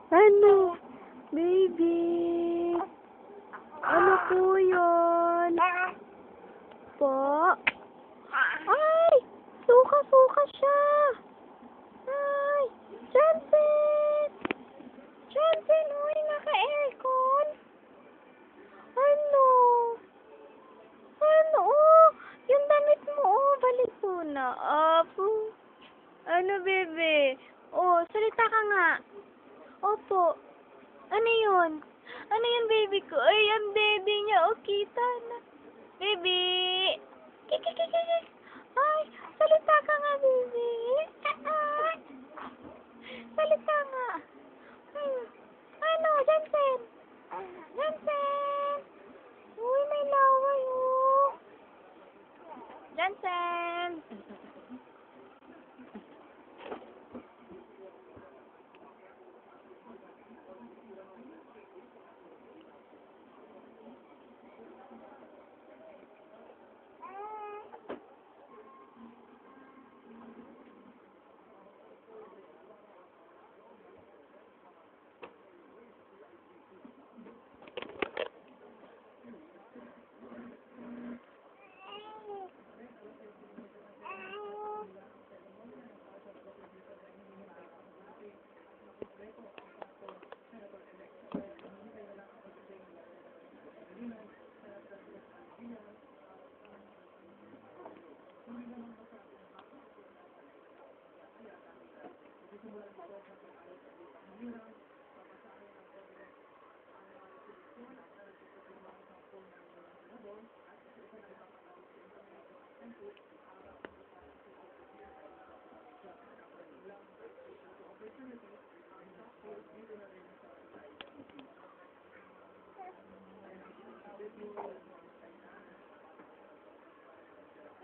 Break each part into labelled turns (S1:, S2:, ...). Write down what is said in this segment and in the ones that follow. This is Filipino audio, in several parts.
S1: Ano? Baby? Ano po yun? Po? Ay! Suka-suka siya! Ay! Jansen! Jansen! Uy, naka-aircon! Ano? Ano? Oh, yung damit mo, oh, balik mo na. Apo. Ano, bebe? Oh, salita ka nga. Opo. Ano yun? Ano yun, baby ko? Ay, ang dede niya. Oh, kita na. Baby! Kikikikik. Ay, salita ka nga, baby. Ay, salita nga. Ano, Jansen? Jansen! Uy, may laway, oh. Jansen!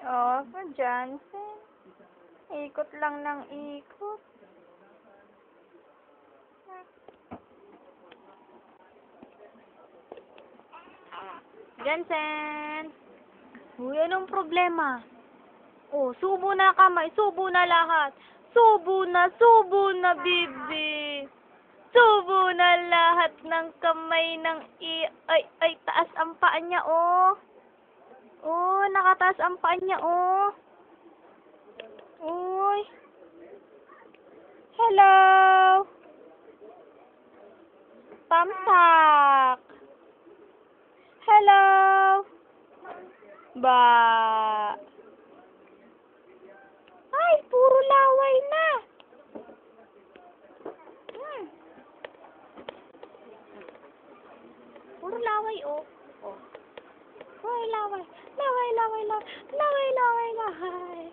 S1: Oh, sa Jansen. Ikot lang ng ikot. Jansen! Uy, anong problema? Oh, subo na kamay, subo na lahat. Subo na, bibi. Subo na lahat ng kamay ng ay, taas ang paa niya, oh. Oh, nakataas ang paa niya, oh. Uy. Hello. Tamtak. Hello. Ba. Ay, puro laway na. Puro laway, oh. Oh. Uy, laway. Laway, laway, laway. Laway, laway, laway.